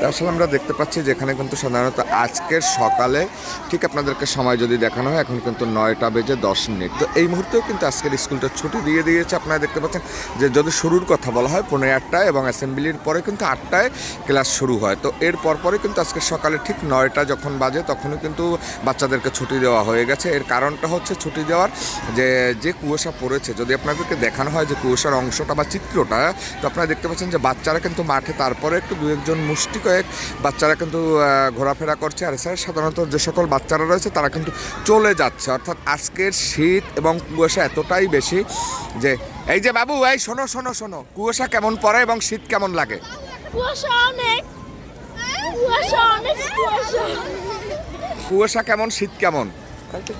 আসলে আমরা দেখতে পাচ্ছি যে এখানে কিন্তু সাধারণত আজকের সকালে ঠিক আপনাদেরকে সময় যদি দেখানো হয় এখন কিন্তু 9টা বেজে 10 মিনিট। তো এই মুহূর্তেও কিন্তু আজকের স্কুলটা ছুটি দিয়ে দিয়েছে। আপনারা দেখতে পাচ্ছেন যে যদি শুরুর কথা বলা হয় 15:08টায় এবং অ্যাসেম্বলির পরে কিন্তু 8টায় ক্লাস শুরু হয়। তো এর পরপরই কিন্তু আজকে সকালে ঠিক 9টা যখন বাজে তখনই কিন্তু বাচ্চাদেরকে ছুটি দেওয়া হয়ে গেছে। এর কারণটা হচ্ছে ছুটি দেওয়ার যে কুয়াশা পড়েছে, যদি আপনাদেরকে দেখানো হয় যে কুয়াশার অংশটা বা চিত্রটা, তো আপনারা দেখতে পাচ্ছেন যে বাচ্চারা কিন্তু মাঠে, তারপরে একটু দু একজন মুষ্টি কয়েক বাচ্চারা কিন্তু ঘোরাফেরা করছে। আর এছাড়া সাধারণত যে সকল বাচ্চারা রয়েছে তারা কিন্তু চলে যাচ্ছে। অর্থাৎ আজকের শীত এবং কুয়াশা এতটাই বেশি যে এই যে বাবু, এই শোনো শোনো শোনো, কুয়াশা কেমন পড়ে এবং শীত কেমন লাগে? কুয়াশা অনেক, কুয়াশা অনেক, কুয়াশা। কুয়াশা কেমন, শীত কেমন?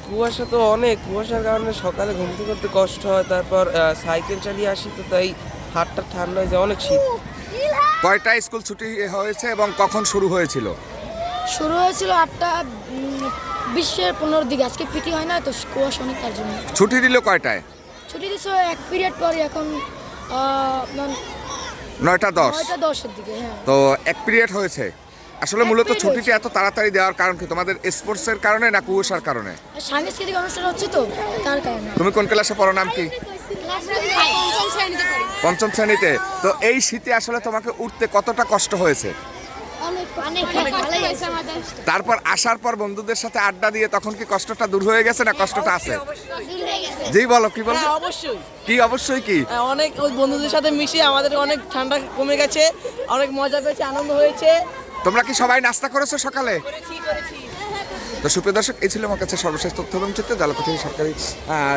কুয়াশা তো অনেক, কুয়াশার কারণে সকালে ঘুম থেকে করতে কষ্ট হয়। তারপর সাইকেল চালিয়ে আসি, তো তাই হাতটা ঠান্ডা হয়ে যায়, অনেক শীত। কয়টায় স্কুল ছুটি হয়েছে এবং কখন শুরু হয়েছিল? শুরু হয়েছিল 8:20-এর 15 দিকে। আজকে পিটি হয় না, তো কুয়াশা অনেক, তার জন্য ছুটি দিল কয়টায়? ছুটি দিচ্ছে এক পিরিয়ড পরে, এখন 9টা 10। 9:10-এর দিকে। হ্যাঁ, তো এক পিরিয়ড হয়েছে। আসলে এক মূলত period ছুটিটা এত তাড়াতাড়ি দেওয়ার কারণ কি? তোমাদের স্পোর্টসের কারণে না কুয়াশার কারণে? আর সাংস্কৃতিক অনুষ্ঠান হচ্ছে তো, তার কারণে। তুমি কোন ক্লাসে পড়ো, নাম কি? পঞ্চম শ্রেণীতে। তো এই শীতে আসলে তোমাকে উঠতে কতটা কষ্ট হয়েছে? ভালোই হয়েছে আমাদের। তারপর আসার পর বন্ধুদের সাথে আড্ডা দিয়ে তখন কি কষ্টটা দূর হয়ে গেছে না কষ্টটা আছে? জি বলো, কি বলছো? অবশ্যই, কি অবশ্যই কি? অনেক ওই বন্ধুদের সাথে মিশে আমাদের অনেক ঠান্ডা কমে গেছে, অনেক মজা পেয়েছে, আনন্দ হয়েছে। তোমরা কি সবাই নাস্তা করেছো সকালে? তো সুপ্রিয় দর্শক, এই ছিল আমার কাছে সর্বশেষ তথ্য এবং চিত্র জালাকাঠি সরকারি,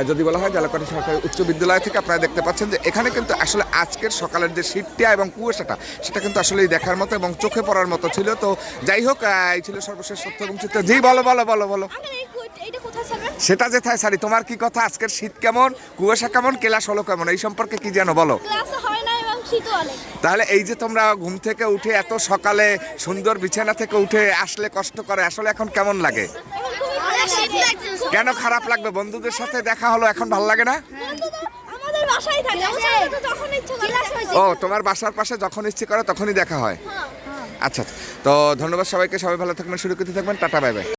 যদি বলা হয় জালাকাঠি সরকারি উচ্চ বিদ্যালয় থেকে। আপনারা দেখতে পাচ্ছেন যে এখানে কিন্তু আসলে আজকের সকালের যে শীতটা এবং কুয়াশাটা, সেটা কিন্তু আসলেই দেখার মতো এবং চোখে পড়ার মতো ছিল। তো যাই হোক, এই ছিল সর্বশেষ তথ্য এবং চিত্র। জি বলো বলো বলো বলো। সেটা যেথায় সারি, তোমার কি কথা? আজকের শীত কেমন, কুয়াশা কেমন, ক্লাস হলো কেমন, এই সম্পর্কে কি জানো বলো? তাহলে এই যে তোমরা ঘুম থেকে উঠে এত সকালে সুন্দর বিছানা থেকে উঠে আসলে কষ্ট করে, আসলে এখন কেমন লাগে? কেন খারাপ লাগবে? বন্ধুদের সাথে দেখা হলো, এখন ভালো লাগে না? ও, তোমার বাসার পাশে যখন ইচ্ছে করে তখনই দেখা হয়। আচ্ছা, তো ধন্যবাদ সবাইকে, সবাই ভালো থাকবেন, সুরক্ষিত থাকবেন, টাটা, বাই বাই।